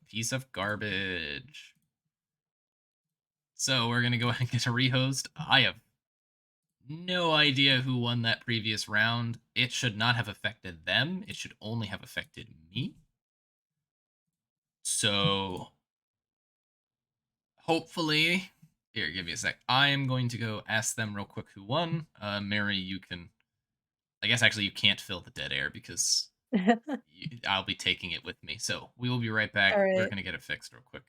piece of garbage. So we're going to go ahead and get a rehost. I have no idea who won that previous round. It should not have affected them. It should only have affected me. So hopefully, here, give me a sec. I am going to go ask them real quick who won. Mary, you can, I guess actually you can't fill the dead air because I'll be taking it with me. So we will be right back. All We're right. going to get it fixed real quick.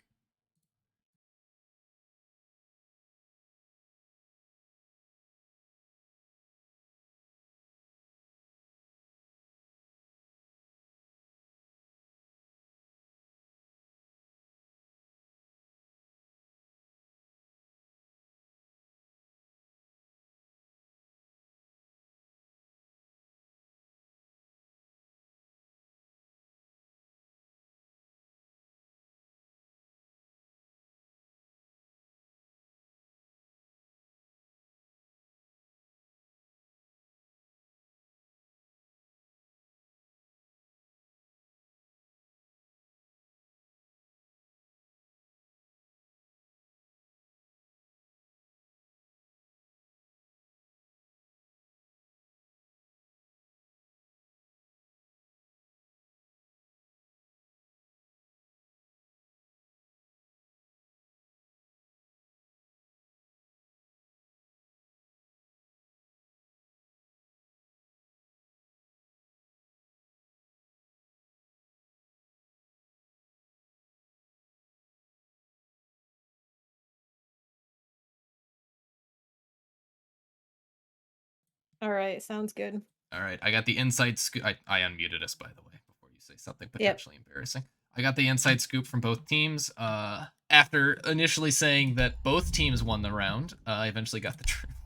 All right. Sounds good. All right, I got the inside scoop. I unmuted us, by the way, before you say something Yep. potentially embarrassing. I got the inside scoop from both teams. After initially saying that both teams won the round, I eventually got the truth.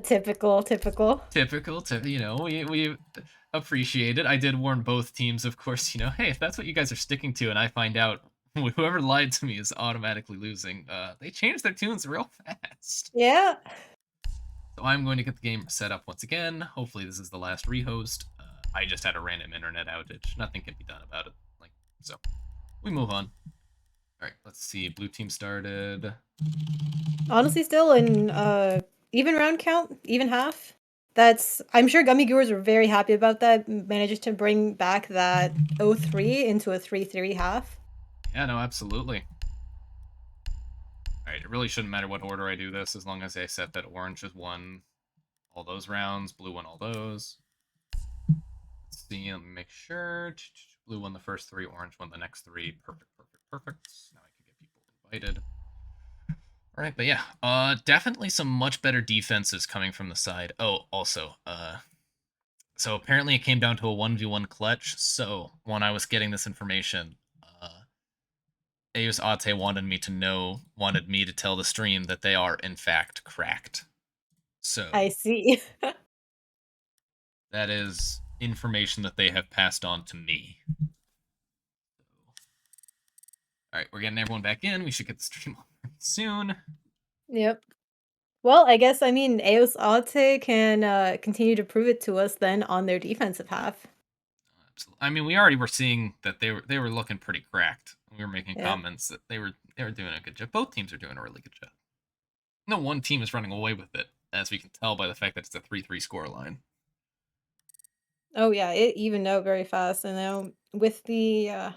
Typical, typical. Typical, we appreciate it. I did warn both teams, of course. Hey, if that's what you guys are sticking to, and I find out whoever lied to me is automatically losing, they changed their tunes real fast. Yeah. So I'm going to get the game set up once again. Hopefully this is the last rehost. I just had a random internet outage. Nothing can be done about it. So we move on. All right, let's see. Blue team started. Honestly, still in even round count, even half. I'm sure Gummy GUers were very happy about that, managed to bring back that 0-3 into a 3-3 half. Yeah, no, absolutely. All right, it really shouldn't matter what order I do this as long as I set that orange has won all those rounds, blue won all those. Let's see, let me make sure. Blue won the first three, orange won the next three. Perfect, perfect, perfect. Now I can get people invited. All right, but yeah, definitely some much better defenses coming from the side. Oh, also, so apparently it came down to a 1v1 clutch. So when I was getting this information, Aute wanted me to tell the stream that they are in fact cracked. I So see. that is information that they have passed on to me. All right, we're getting everyone back in. We should get the stream on soon. Yep. Well, I guess, I mean, Eos Aute can continue to prove it to us then on their defensive half. Absolutely. I mean, we already were seeing that they were looking pretty cracked. We were making Yep. comments that they were doing a good job. Both teams are doing a really good job. No one team is running away with it, as we can tell by the fact that it's a 3-3 score line. Oh yeah, it evened out very fast, and now with the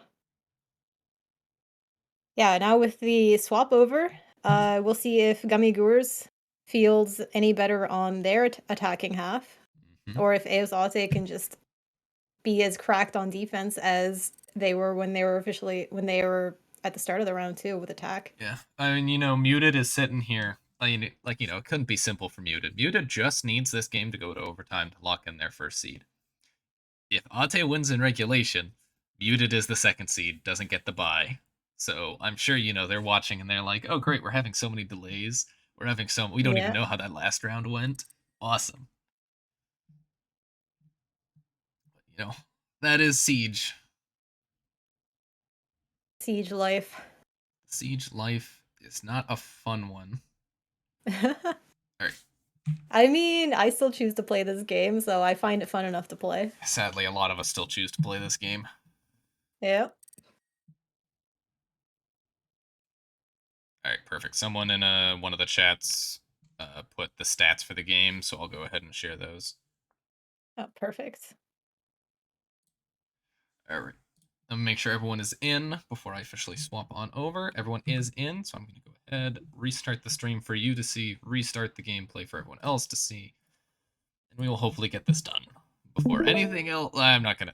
yeah, now with the swap over, we'll see if Gummy GUers feels any better on their attacking half, Mm-hmm. or if Eos Aute can just be as cracked on defense as they were when they were at the start of the round too with attack. Yeah, I mean, Muted is sitting here. It couldn't be simple for Muted. Muted just needs this game to go to overtime to lock in their first seed. If Aute wins in regulation, Muted is the second seed, doesn't get the bye. So I'm sure they're watching and they're like, "Oh, great, we're having so many delays. We don't even Yeah, know how that last round went. Awesome." But, that is Siege. siege life. Siege life is not a fun one. All right. I mean, I still choose to play this game, so I find it fun enough to play. Sadly, a lot of us still choose to play this game. Yeah. Alright, perfect. Someone in one of the chats put the stats for the game, so I'll go ahead and share those. Oh, perfect. Alright. Let me make sure everyone is in before I officially swap on over. Everyone is in, so I'm going to go ahead, restart the stream for you to see, restart the gameplay for everyone else to see, and we will hopefully get this done. Before anything else, I'm not gonna,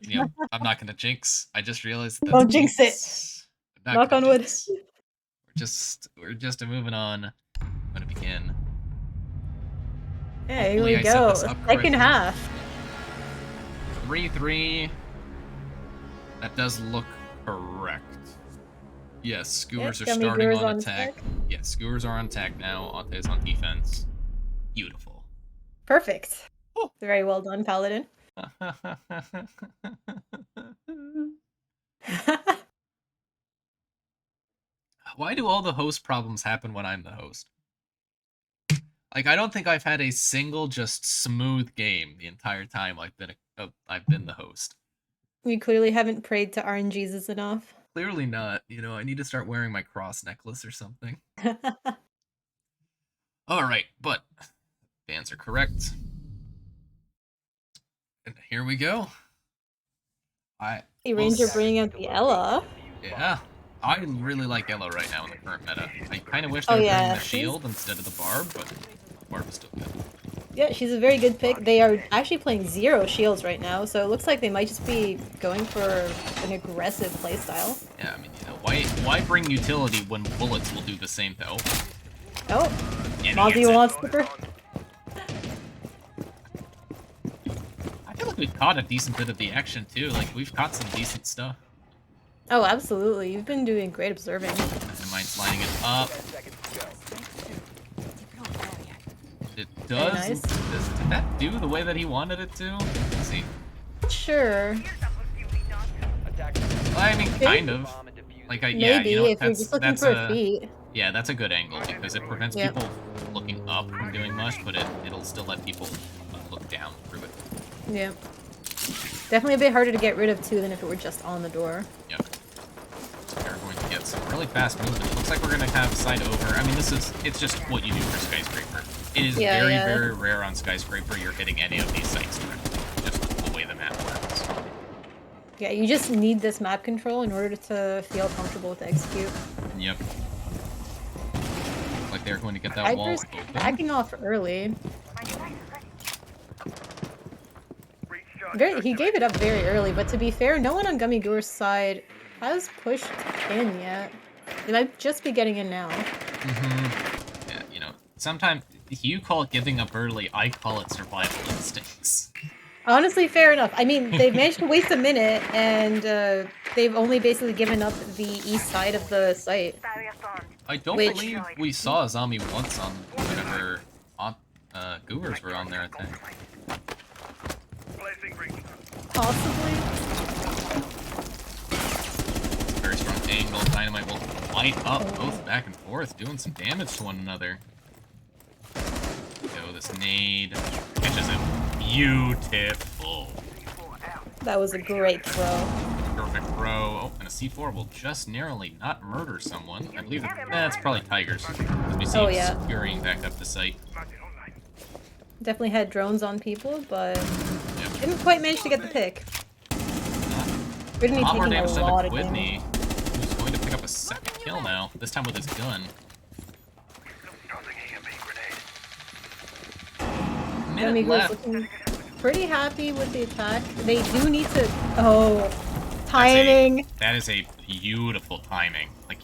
I'm not gonna jinx. I just realized that's Don't jinx it. I'm not Knock gonna on wood. jinx. We're just moving on. I'm gonna begin. Yeah, here Hopefully we I set go. this up Second correctly. half. 3-3. That does look correct. Yes, GUers are Gummy starting GUers on on attack. attack. Yes, GUers are on attack now. Aute is on defense. Beautiful. Perfect. Oh. Very well done, Paladin. Why do all the host problems happen when I'm the host? Like, I don't think I've had a single just smooth game the entire time I've been the host. You clearly haven't prayed to RNGesus enough. Clearly not. I need to start wearing my cross necklace or something. Alright, but the answer correct. And here we go. Ranger bringing out the Ella. Yeah. I really like Ella right now in the current meta. I kind of wish they were bringing the shield instead of the barb, but the barb is still good. Yeah, she's a very good pick. They are actually playing 0 shields right now, so it looks like they might just be going for an aggressive playstyle. Yeah, I mean, why bring utility when bullets will do the same though? Oh, Mozzie wants the... I feel like we've caught a decent bit of the action too. Like, we've caught some decent stuff. Oh, absolutely. You've been doing great observing. And mine's lining it up. It does. Nice. Did that do the way that he wanted it to? Let's see. Sure. I mean, kind of. Like, Maybe, if you're just looking for a feat. Yeah, that's a good angle because it prevents people looking up from doing much, but it'll still let people look down through it. Yeah. Definitely a bit harder to get rid of too than if it were just on the door. Yep. So we're going to get some really fast movement. It looks like we're going to have side over. I mean, it's just what you do for Skyscraper. It is very rare on Skyscraper you're hitting any of these sites directly. Just the way the map works. Yeah, you just need this map control in order to feel comfortable to execute. Yep. Looks like they're going to get that wall open. Backing off early. He gave it up very early, but to be fair, no one on Gummy GUers' side has pushed in yet. They might just be getting in now. Yeah, sometimes you call it giving up early, I call it survival instincts. Honestly, fair enough. I mean, they've managed to waste a minute, and they've only basically given up the east side of the site. I don't believe we saw a zombie once on whenever GUers were on there, I think. Possibly. Very strong angle. Dynamite will light up both back and forth, doing some damage to one another. Go, this nade catches him. Beautiful. That was a great throw. Perfect throw. Oh, and a C4 will just narrowly not murder someone. I believe that's probably Tigers. As we see scurrying back up the site. Definitely had drones on people, but didn't quite manage to get the pick. Brittany taking a lot of damage. Who's going to pick up a second kill now, this time with his gun. Minute left. Looking pretty happy with the attack. They do need to... Oh, timing. That is a beautiful timing. Like,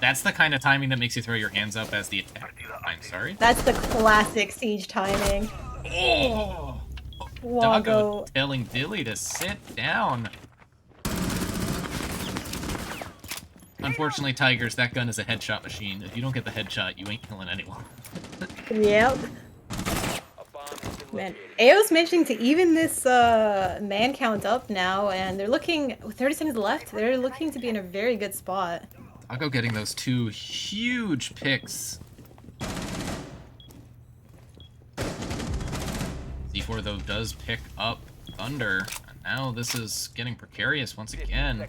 that's the kind of timing that makes you throw your hands up as the attack. I'm sorry. That's the classic Siege timing. Oh! Doggo telling Dilly to sit down. Unfortunately, Tigers, that gun is a headshot machine. If you don't get the headshot, you ain't killing anyone. Yep. Man, AO's mentioning to even this man count up now, and they're looking, with 30 seconds left, they're looking to be in a very good spot. Doggo getting those 2 huge picks. C4, though, does pick up Thunder, and now this is getting precarious once again.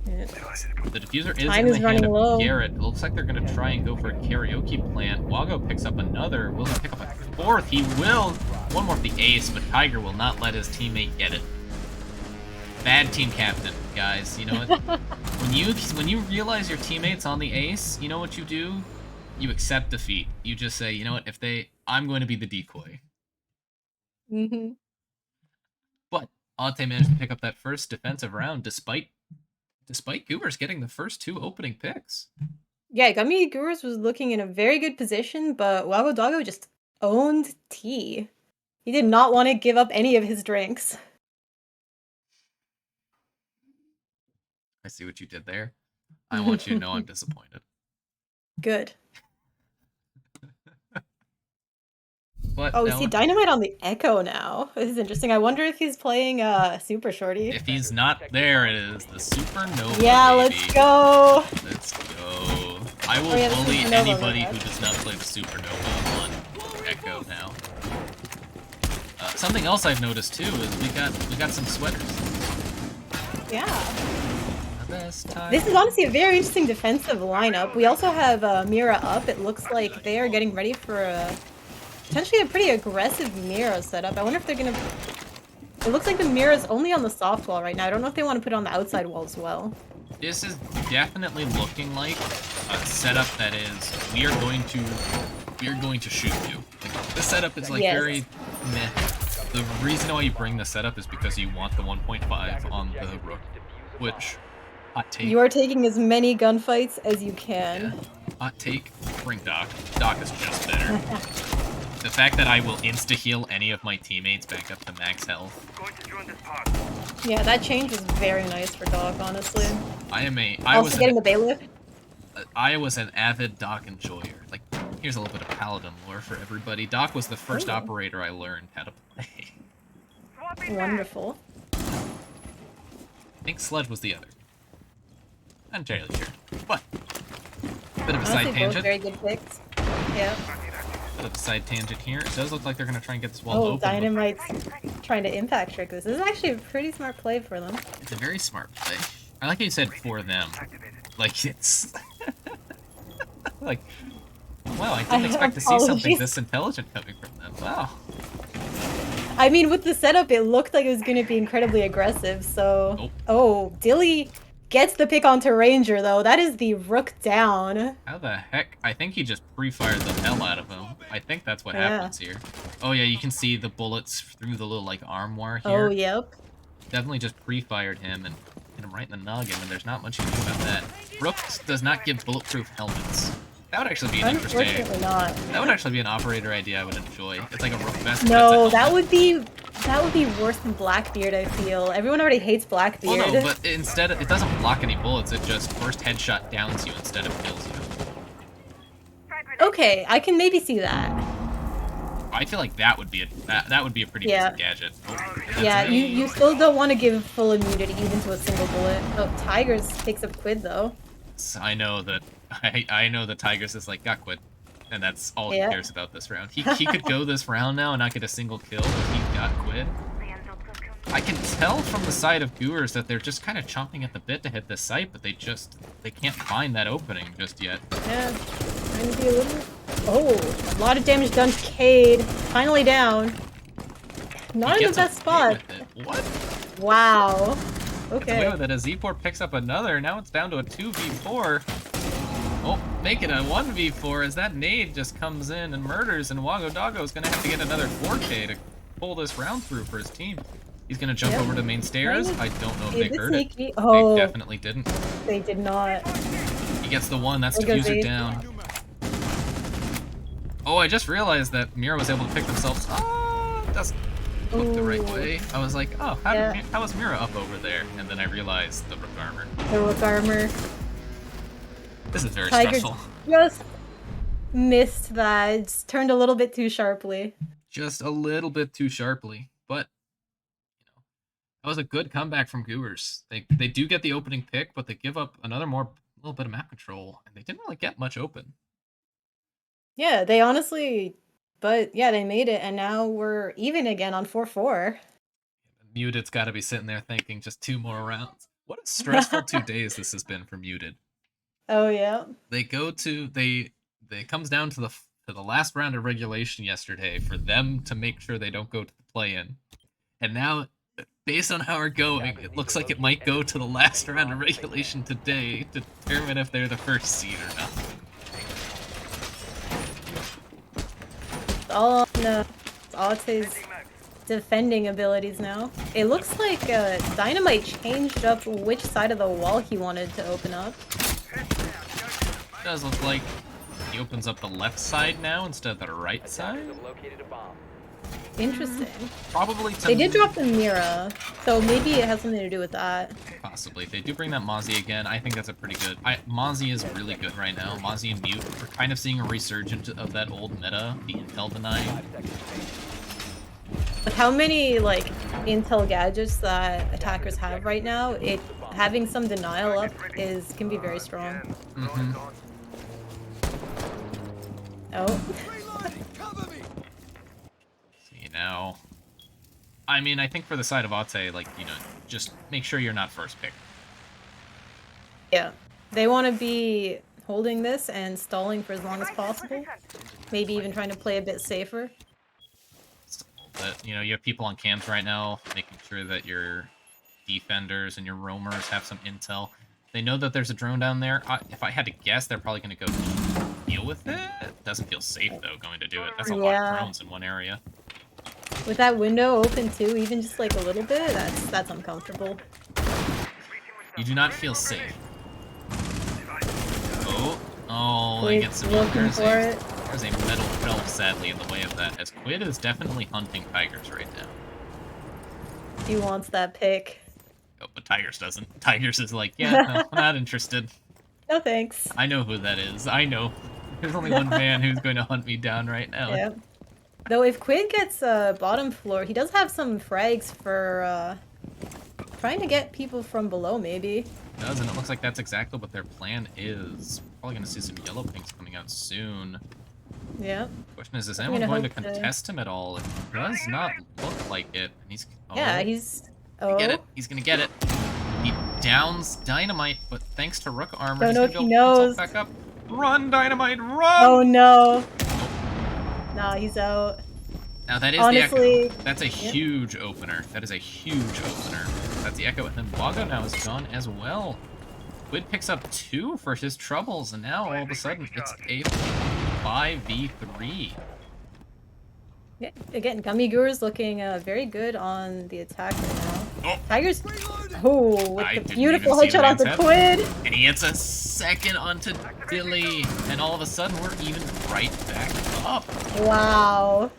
Yeah. The diffuser is Time in the is hand running of low. Garrett. It looks like they're going to try and go for a karaoke plant. Wago picks up another. Will he pick up a fourth? He will. One more for the ace, but Tiger will not let his teammate get it. Bad team captain, guys. You know what? When you realize your teammate's on the ace, you know what you do? You accept defeat. You just say, you know what? I'm going to be the decoy. Hmm. But Aute managed to pick up that first defensive round despite GUers getting the first two opening picks. Yeah, Gummy GUers was looking in a very good position, but Wago Doggo just owned T. He did not want to give up any of his drinks. I see what you did there. I want you to know I'm disappointed. Good. But Oh, we see Dynamite on the Echo now. This is interesting. I wonder if he's playing Super Shorty. if he's not there, it is the Supernova, Yeah, baby. let's go. Let's go. I will Oh, yeah, the bully Supernova, anybody my who bad. does not play the Supernova on Echo now. Something else I've noticed too is we got some sweaters. Yeah. The best time. This is honestly a very interesting defensive lineup. We also have Mira up. It looks like they are getting ready for potentially a pretty aggressive Mira setup. I wonder if they're gonna... It looks like the Mira's only on the soft wall right now. I don't know if they want to put it on the outside wall as well. This is definitely looking like a setup that is we are going to shoot you. Like, this setup is like Yes. very meh. The reason why you bring the setup is because you want the 1.5 on the rook, which hot take. You are taking as many gunfights as you can. Yeah. Hot take, bring Doc. Doc is just better. The fact that I will insta-heal any of my teammates back up to max health. Yeah, that change was very nice for Doc, honestly. Also getting the bailiff. I was an avid Doc enjoyer. Like, here's a little bit of Paladin lore for everybody. Doc was the first operator I learned how to play. Wonderful. I think Sledge was the other. Not entirely sure. But, bit of a Honestly, side both tangent. very good picks. Yeah. Bit of a side tangent here. It does look like they're going to try and get this wall Oh, open. Dynamite's trying to impact trick this. This is actually a pretty smart play for them. It's a very smart play. I like how you said for them. Like, it's... like, wow, I didn't expect to see something this intelligent coming from them. Wow. I mean, with the setup, it looked like it was going to be incredibly aggressive, so... Nope. Oh, Dilly gets the pick onto Ranger, though. That is the rook down. How the heck? I think he just pre-fired the hell out of him. I think that's what happens here. Oh yeah, you can see the bullets through the little, like, armoire here. Oh, yep. Definitely just pre-fired him and hit him right in the noggin, and there's not much you can do about that. Rook does not give bulletproof helmets. That would actually be an interesting... Unfortunately not. That would actually be an operator idea I would enjoy. It's like a rook vest. No, that would be worse than Blackbeard, I feel. Everyone already hates Blackbeard. Well, no, but instead, it doesn't block any bullets. It just first headshot downs you instead of kills you. Okay, I can maybe see that. I feel like that would be a pretty decent gadget. Oh, yeah, you still don't want to give full immunity even to a single bullet. Oh, Tigers takes up Quid though. I know that I know that Tigers is like got Quid, and that's all he cares about this round. He could go this round now and not get a single kill, but he got Quid. I can tell from the side of GUers that they're just kind of chomping at the bit to hit this site, but they can't find that opening just yet. Yeah, trying to be a little... Oh, a lot of damage done to Cade. Finally down. Not in the best spot. What? Wow. Okay. Away with it as Z4 picks up another. Now it's down to a 2v4. Oh, make it a 1v4 as that nade just comes in and murders, and Wago Doggo is going to have to get another 4K to pull this round through for his team. He's going to jump over to main stairs. I don't know if they heard it. Oh, they definitely didn't. They did not. He gets the one. That's diffuser down. Oh, I just realized that Mira was able to pick themselves. Oh, doesn't look the right way. I was like, oh, how was Mira up over there? And then I realized the rook armor. The rook armor. This is very Tiger stressful. Just missed that. It's turned a little bit too sharply. Just a little bit too sharply. But, you know, that was a good comeback from GUers. They do get the opening pick, but they give up another little bit of map control, and they didn't really get much open. Yeah, they honestly, but yeah, they made it, and now we're even again on 4-4. Muted's got to be sitting there thinking just 2 more rounds. What a stressful 2 days this has been for Muted. Oh yeah. They go to it comes down to the last round of regulation yesterday for them to make sure they don't go to the play-in. And now, based on how we're going, it looks like it might go to the last round of regulation today to determine if they're the first seed or not. It's all on Aute's defending abilities now. It looks like Dynamite changed up which side of the wall he wanted to open up. It does look like he opens up the left side now instead of the right side. Interesting. Probably They did drop the Mira, so maybe it has something to do with that. Possibly. If they do bring that Mozzie again, I think that's a pretty good... Mozzie is really good right now. Mozzie and Mute, we're kind of seeing a resurgence of that old meta, the Intel deny. With how many, like, Intel gadgets that attackers have right now, having some denial up can be very strong. Mm-hmm. Oh. See, now... I mean, I think for the side of Aute, like, you know, just make sure you're not first pick. Yeah. They want to be holding this and stalling for as long as possible. Maybe even trying to play a bit safer. But, you know, you have people on cams right now, making sure that your defenders and your roamers have some intel. They know that there's a drone down there. If I had to guess, they're probably going to go deal with it. It doesn't feel safe, though, going to do it. That's a lot of drones in one area. With that window open, too, even just, like, a little bit, that's uncomfortable. You do not feel safe. Oh, they get some... There's a metal shelf, sadly, in the way of that, as Quid is definitely hunting Tigers right now. He wants that pick. Oh, but Tigers doesn't. Tigers is like, yeah, no, I'm not interested. No thanks. I know who that is. I know. There's only one man who's going to hunt me down right now. Yeah. Though if Quid gets bottom floor, he does have some frags for trying to get people from below, maybe. It does, and it looks like that's exactly what their plan is. Probably going to see some yellow pinks coming out soon. Yeah. Question is anyone going to contest him at all? It does not look like it. And he's... Oh, yeah, he's... Oh. Get it. He's going to get it. He downs Dynamite, but thanks to Rook armor, Don't know if he knows. Back up. Run, Dynamite, run! Oh, no. Nah, he's out. Now that is honestly, the Echo. That's a huge opener. That is a huge opener. That's the Echo, and then Wago now is gone as well. Quid picks up 2 for his troubles, and now all of a sudden it's a 5v3. Yeah, again, Gummy GUers looking very good on the attack right now. Oh. Tigers. Oh, with the beautiful headshot onto Quid. And he hits a second onto Dilly, and all of a sudden we're even right back up. Wow.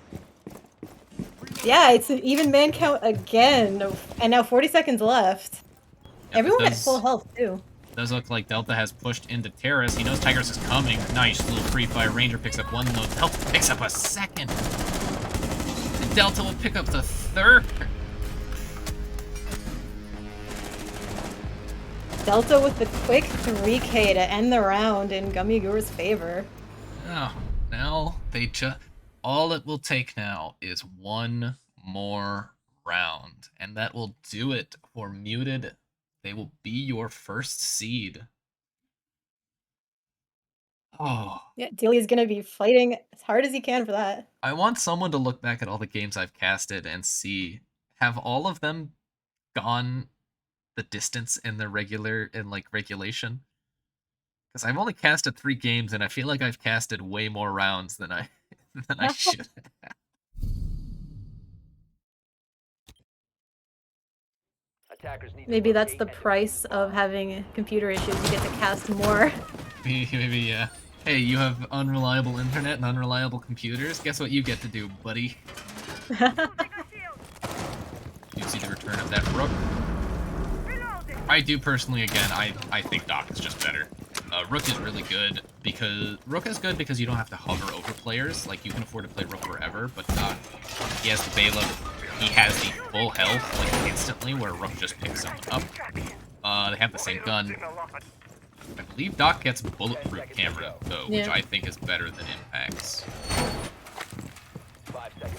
Yeah, it's an even man count again, and now 40 seconds left. Yep, everyone at full health too. Does look like Delta has pushed into Terrace. He knows Tigers is coming. Nice little free fire. Ranger picks up 1 though. Delta picks up a 2nd. And Delta will pick up the 3rd. Delta with the quick 3K to end the round in Gummy GUers' favor. Oh, now they just... All it will take now is 1 more round. And that will do it for Muted. They will be your first seed. Oh. Yeah, Dilly's gonna be fighting as hard as he can for that. I want someone to look back at all the games I've casted and see, have all of them gone the distance in the regulation? Because I've only casted 3 games, and I feel like I've casted way more rounds than I should have. Maybe that's the price of having computer issues. You get to cast more. Maybe, yeah. Hey, you have unreliable internet and unreliable computers? Guess what you get to do, buddy? You see the return of that Rook. I do personally, again, I think Doc is just better. Rook is really good because... Rook is good because you don't have to hover over players. Like, you can afford to play Rook forever, but Doc, he has the Bala. He has the full health, like, instantly, where Rook just picks someone up. They have the same gun. I believe Doc gets bulletproof camera, though, which I think is better than Impact's.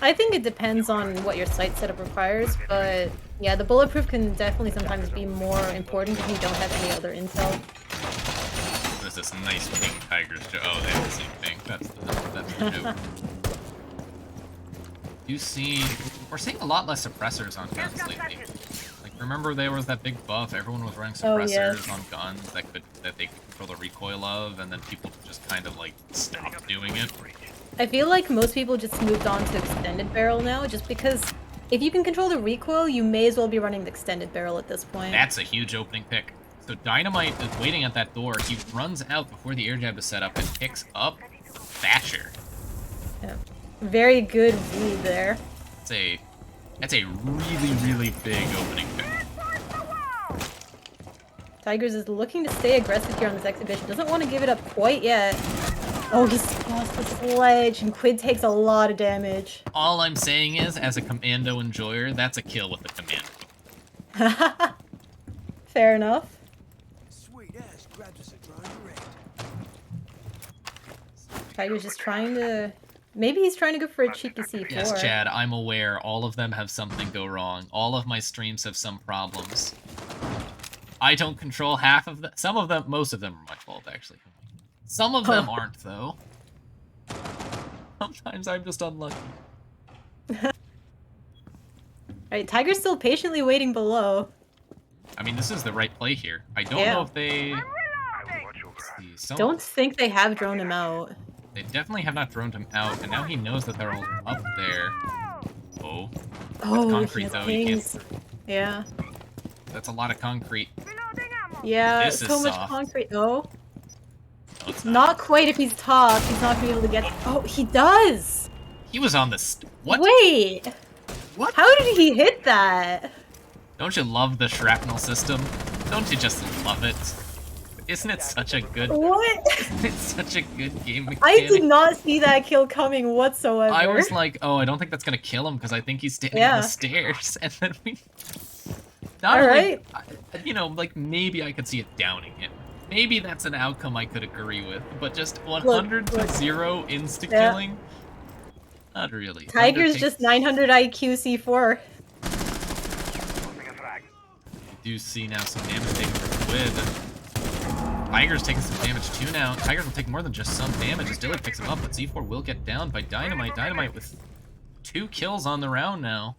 I think it depends on what your site setup requires, but Yeah, the bulletproof can definitely sometimes be more important if you don't have any other intel. There's this nice pink Tigers joke. Oh, they have the same thing. That's the joke. We're seeing a lot less suppressors on guns lately. Like, remember there was that big buff, everyone was running suppressors on guns that they could control the recoil of, and then people just kind of like stopped doing it. I feel like most people just moved on to extended barrel now, just because if you can control the recoil, you may as well be running the extended barrel at this point. That's a huge opening pick. So Dynamite is waiting at that door. He runs out before the air jab is set up and picks up Thatcher. Yeah. Very good read there. That's a really, really big opening pick. Tigers is looking to stay aggressive here on this exhibition. Doesn't want to give it up quite yet. Oh, he's lost the sledge, and Quid takes a lot of damage. All I'm saying is, as a commando enjoyer, that's a kill with the commando. Fair enough. Tiger's just trying to... Maybe he's trying to go for a cheeky C4. Yes, Chad, I'm aware. All of them have something go wrong. All of my streams have some problems. I don't control half of them. Some of them, most of them are my fault, actually. Some of them aren't, though. Sometimes I'm just unlucky. Alright, Tiger's still patiently waiting below. I mean, this is the right play here. I don't know if they... Don't think they have droned him out. They definitely have not droned him out, and now he knows that they're all up there. Oh. With concrete, though, you can't... Yeah. That's a lot of concrete. Yeah, this so is much soft. concrete. Oh. No, it's not quite if he's top. He's not gonna be able to get... Oh, he does! He was on the... What? Wait! What? How did he hit that? Don't you love the shrapnel system? Don't you just love it? Isn't it such a good... What? Isn't it such a good game mechanic? I did not see that kill coming whatsoever. I was like, oh, I don't think that's gonna kill him because I think he's standing on the stairs. And then we... Alright. You know, like, maybe I could see it downing him. Maybe that's an outcome I could agree with. But just 100 to 0 insta-killing? Not really. Tiger's just 900 IQ C4. You do see now some damage taken from Quid. Tiger's taking some damage too now. Tigers will take more than just some damage as Dilly picks him up, but Z4 will get down by Dynamite. Dynamite with 2 kills on the round now.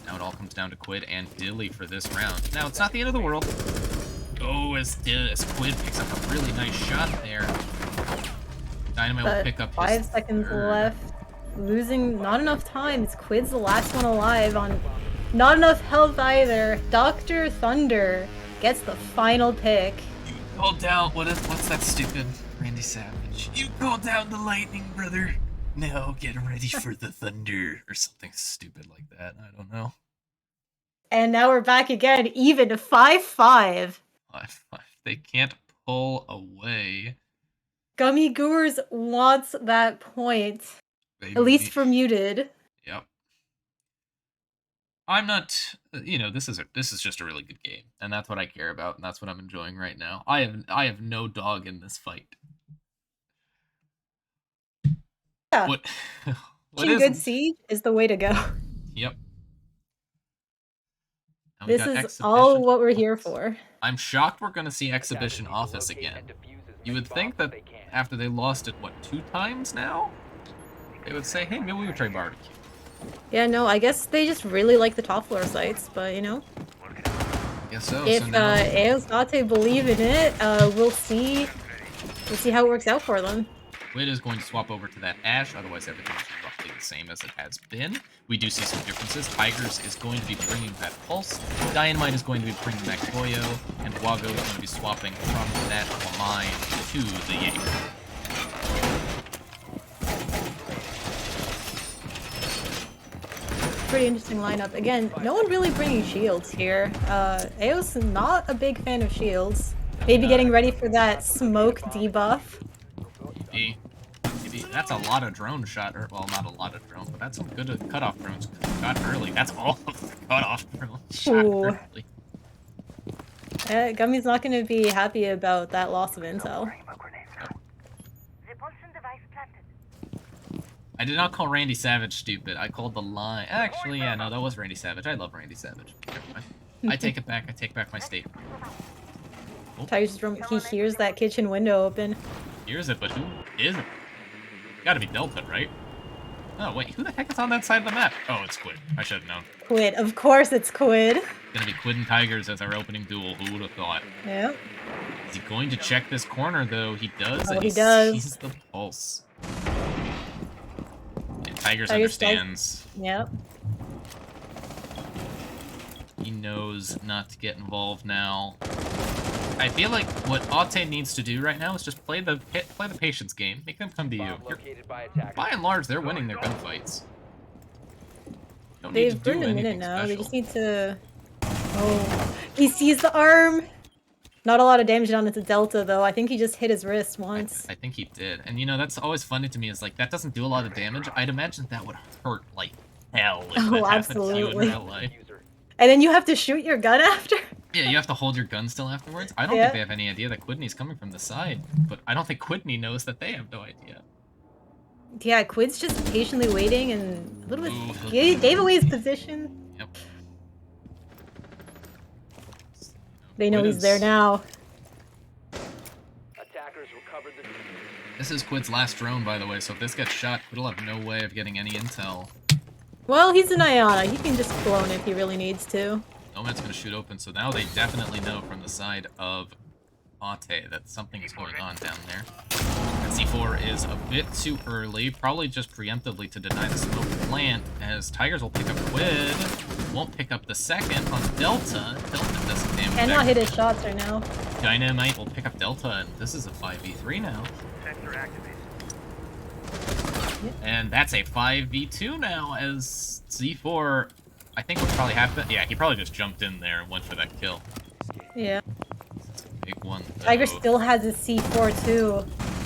Now it all comes down to Quid and Dilly for this round. Now, it's not the end of the world. Oh, as Quid picks up a really nice shot there. Dynamite will pick up his 5 seconds left. Losing not enough time. It's Quid's the last one alive on not enough health either. Dr. Thunder gets the final pick. You called down, what's that stupid Randy Savage? You called down the lightning, brother. Now get ready for the thunder. Or something stupid like that. I don't know. And now we're back again, even 5-5. 5-5. They can't pull away. Gummy GUers wants that point. At least for muted. Yep. I'm not, you know, this is just a really good game, and that's what I care about, and that's what I'm enjoying right now. I have no dog in this fight. Yeah. What good siege is the way to go. Yep. This is all what we're here for. I'm shocked we're going to see Exhibition Office again. You would think that after they lost it, what, 2 times now? They would say, hey, maybe we would try barbecue. Yeah, no, I guess they just really like the top floor sites, but you know. I guess so. If Aute Aute believe in it, we'll see how it works out for them. Quid is going to swap over to that Ash, otherwise everything is roughly the same as it has been. We do see some differences. Tigers is going to be bringing that Pulse, Dynamite is going to be bringing that Goyo, and Wago is going to be swapping from that Mine to the Jaeger. Pretty interesting lineup. Again, no one really bringing shields here. Ao's not a big fan of shields. Maybe getting ready for that smoke debuff. Maybe. That's a lot of drone shot, or well, not a lot of drone, but that's some good cutoff drones got early. That's all of the cutoff drones shot early. Gummy's not going to be happy about that loss of intel. I did not call Randy Savage stupid. I called the line. Actually, yeah, no, that was Randy Savage. I love Randy Savage. Never mind. I take it back. I take back my statement. Oh. Tiger's drum. He hears that kitchen window open. Hears it, but who is it? Gotta be Delta, right? Oh, wait, who the heck is on that side of the map? Oh, it's Quid. I should have known. Quid. Of course it's Quid. It's gonna be Quid and Tigers as our opening duel. Who would have thought? Yep. Is he going to check this corner, though? He does, and he does. sees the pulse. And Tigers understands. Yep. He knows not to get involved now. I feel like what Aute needs to do right now is just play the patience game. Make them come to you. By and large, they're winning their gunfights. They've burned a minute now. Special. They just need to... Oh, he sees the arm! Not a lot of damage done to Delta, though. I think he just hit his wrist once. I think he did. And, you know, that's always funny to me, is like, that doesn't do a lot of damage. I'd imagine that would hurt like hell if that happened to you in real life. And then you have to shoot your gun after? Yeah, you have to hold your gun still afterwards. I don't think they have any idea that Quidney's coming from the side, but I don't think Quidney knows that they have no idea. Yeah, Quid's just patiently waiting and a little bit gave away his position. Yep. They know he's there now. This is Quid's last drone, by the way, so if this gets shot, Quid will have no way of getting any intel. Well, he's an Iana. He can just clone if he really needs to. Nomad's gonna shoot open, so now they definitely know from the side of Aute that something is going on down there. And C4 is a bit too early, probably just preemptively to deny the smoke plant, as Tigers will pick up Quid, won't pick up the second on Delta. Delta doesn't damage. Cannot hit his shots right now. Dynamite will pick up Delta, and this is a 5v3 now. And that's a 5v2 now, as C4, I think what probably happened, yeah, he probably just jumped in there and went for that kill. Yeah. Big one, though. Tiger still has his C4 too.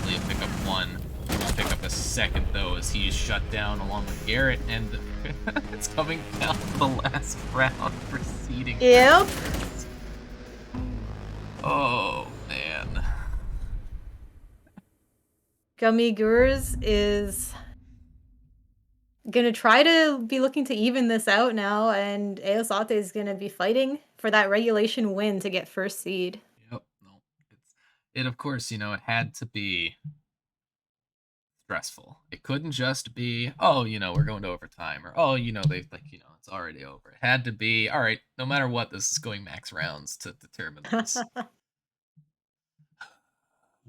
He'll pick up one. He won't pick up a second, though, as he is shut down along with Garrett, and it's coming down to the last round, proceeding. Yep. Oh, man. Gummy GUers is gonna try to be looking to even this out now, and Aute is gonna be fighting for that regulation win to get first seed. Yep. No. It of course, you know, it had to be stressful. It couldn't just be, oh, you know, we're going to overtime, or oh, you know, it's already over. It had to be, all right, no matter what, this is going max rounds to determine this.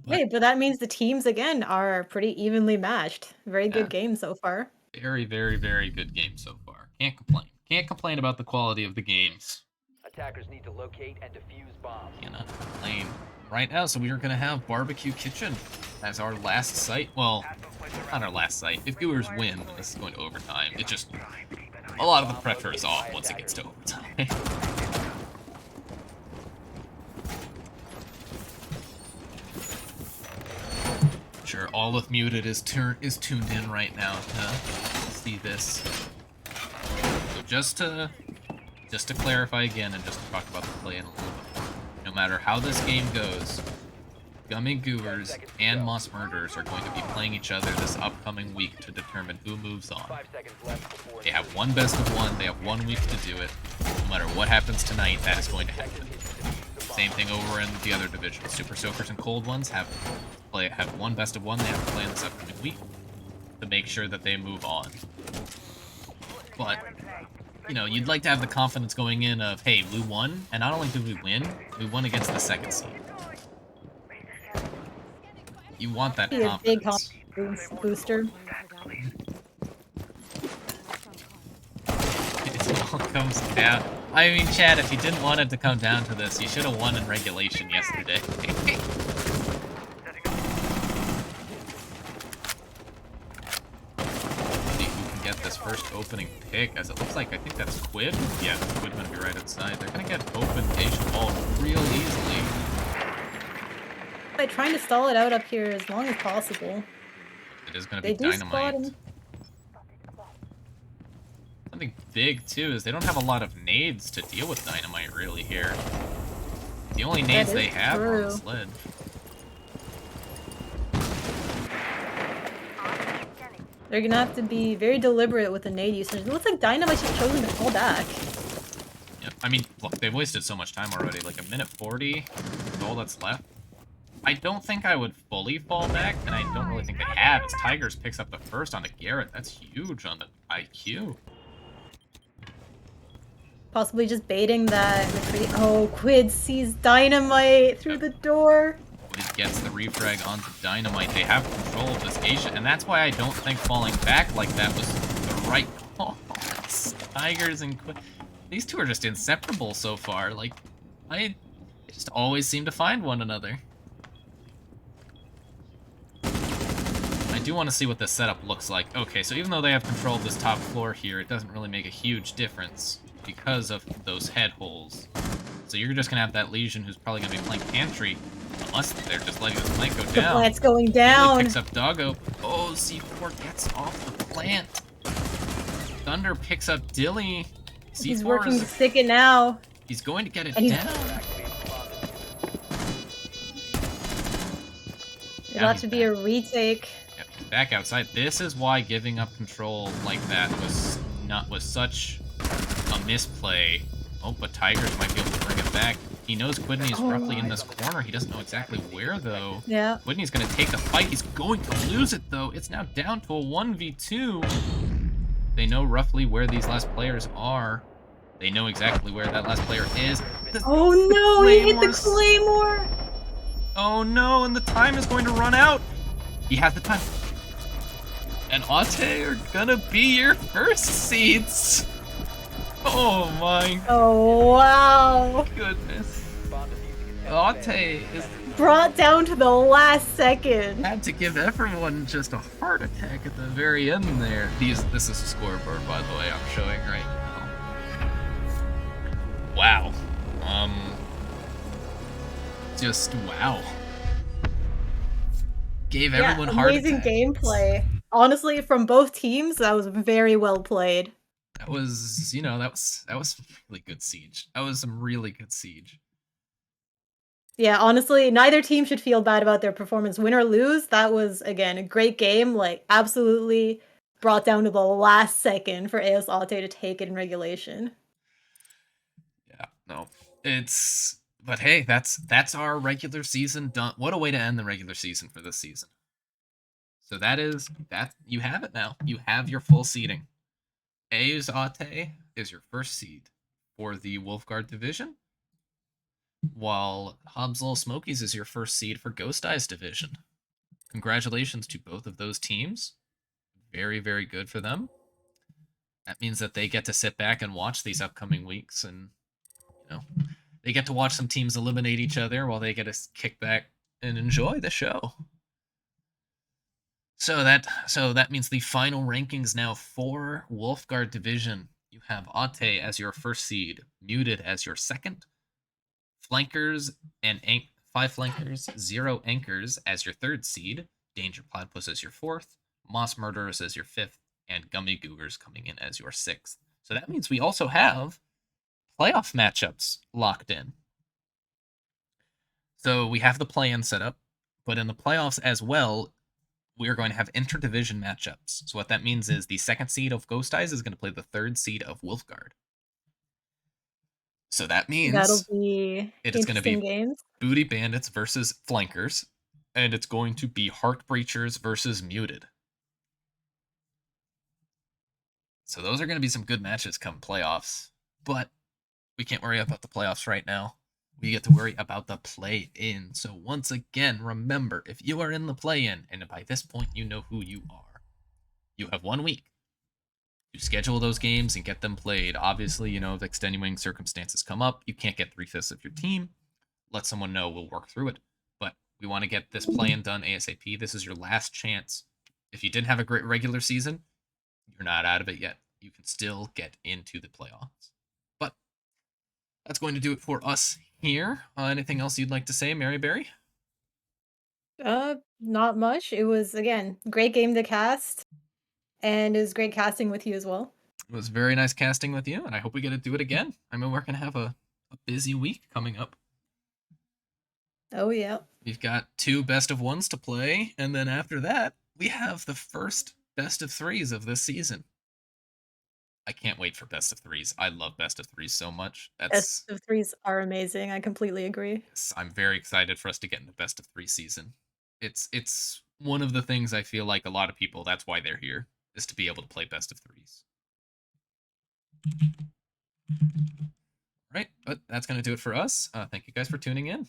But that means the teams, again, are pretty evenly matched. Very good game so far. Very, very, very good game so far. Can't complain. Can't complain about the quality of the games. Attackers need to locate and defuse bombs. Cannot complain. Right now, so we are going to have Barbecue Kitchen as our last site. Well, not our last site. If GUers win, this is going to overtime. It just, a lot of the pressure is off once it gets to overtime. Sure, all of Muted is tuned in right now to see this. So just to clarify again, and just to talk about the play in a little bit more, no matter how this game goes, Gummy GUers and Moss Murderers are going to be playing each other this upcoming week to determine who moves on. They have one best of one, they have 1 week to do it. No matter what happens tonight, that is going to happen. Same thing over in the other divisions. Super Soakers and Cold Ones have one best of one they have to play in this upcoming week to make sure that they move on. But, you know, you'd like to have the confidence going in of, hey, we won, and not only did we won against the second seed. You want that confidence. Big confidence booster. It all comes down. I mean, Chad, if you didn't want it to come down to this, you should have won in regulation yesterday. See who can get this first opening pick, as it looks like, I think that's Quid. Yeah, Quid's gonna be right outside. They're gonna get open Asian wall real easily. By trying to stall it out up here as long as possible. It is gonna be Dynamite. Something big, too, is they don't have a lot of nades to deal with Dynamite, really, here. The only nades they have are on the sled. They're gonna have to be very deliberate with the nade usage. It looks like Dynamite's just chosen to fall back. Yep. I mean, look, they've wasted so much time already. Like, a minute 40 is all that's left. I don't think I would fully fall back, and I don't really think they have, as Tigers picks up the first on the Garrett. That's huge on the IQ. Possibly just baiting that retreat. Oh, Quid sees Dynamite through the door. Quid gets the refrag onto Dynamite. They have control of this Geisha, and that's why I don't think falling back like that was the right call. Tigers and Quid. These two are just inseparable so far. Like, they just always seem to find one another. I do want to see what this setup looks like. Okay, so even though they have control of this top floor here, it doesn't really make a huge difference because of those head holes. So you're just going to have that Legion who's probably going to be playing Pantry, unless they're just letting this plant go The down. plant's going Really down. picks up Doggo. Oh, C4 gets off the plant. Thunder picks up Dilly. C4 He's working to is, stick it now. he's going to get it And he's- down. It'll have to be a retake. Yep, he's back outside. This is why giving up control like that was such a misplay. Oh, but Tigers might be able to bring it back. He knows Quidney is roughly in this corner. He doesn't know exactly where, though. Yeah. Quidney's going to take the fight. He's going to lose it, though. It's now down to a 1v2. They know roughly where these last players are. They know exactly where that last player is. Oh no, he hit the Claymores. Claymore! Oh no, and the time is going to run out. He has the time. And Aute are gonna be your first seeds. Oh my Oh wow! goodness. Aute is Brought down to the last second. had to give everyone just a heart attack at the very end there. This is a scoreboard, by the way, I'm showing right now. Wow. Just wow. Gave everyone heart amazing attack. gameplay. Honestly, from both teams, that was very well played. That was, you know, that was really good siege. That was some really good siege. Yeah, honestly, neither team should feel bad about their performance. Win or lose, that was, again, a great game. Like, absolutely brought down to the last second for AS Aute to take it in regulation. Yeah, no. But hey, that's our regular season done. What a way to end the regular season for this season. So that you have it now. You have your full seeding. AS Aute is your first seed for the Wolfguard division, while Hobbs Little Smokies is your first seed for Ghost Eyes division. Congratulations to both of those teams. Very, very good for them. That means that they get to sit back and watch these upcoming weeks, and you know, they get to watch some teams eliminate each other while they get to kick back and enjoy the show. So that means the final rankings now for Wolfguard division. You have Aute as your first seed, Muted as your second, Flankers and 5 Flankers, 0 Anchors as your third seed, Danger Platypus as your fourth, Moss Murderers as your fifth, and Gummy GUers coming in as your sixth. So that means we also have playoff matchups locked in. So we have the play-in set up, but in the playoffs as well, we are going to have interdivision matchups. So what that means is the second seed of Ghost Eyes is going to play the third seed of Wolfguard. So that means That'll be it is going to be interesting games. Booty Bandits versus Flankers, and it's going to be Heart Breachers versus Muted. So those are going to be some good matches come playoffs, but we can't worry about the playoffs right now. We get to worry about the play-in. So once again, remember, if you are in the play-in, and by this point you know who you are, you have 1 week to schedule those games and get them played. Obviously, you know, if extenuating circumstances come up, you can't get 3/5 of your team. Let someone know, we'll work through it. But we want to get this play-in done ASAP. This is your last chance. If you didn't have a great regular season, you're not out of it yet. You can still get into the playoffs. But that's going to do it for us here. Anything else you'd like to say, Mary Berry? Not much. It was, again, great game to cast, and it was great casting with you as well. It was very nice casting with you, and I hope we get to do it again. I mean, we're going to have a busy week coming up. Oh, yeah. We've got 2 best of 1s to play, and then after that, we have the first best of threes of this season. I can't wait for best of threes. I love best of threes so much. Best of threes are amazing. I completely agree. I'm very excited for us to get into best of three season. It's one of the things I feel like a lot of people, that's why they're here, is to be able to play best of threes. Right, but that's going to do it for us. Thank you guys for tuning in.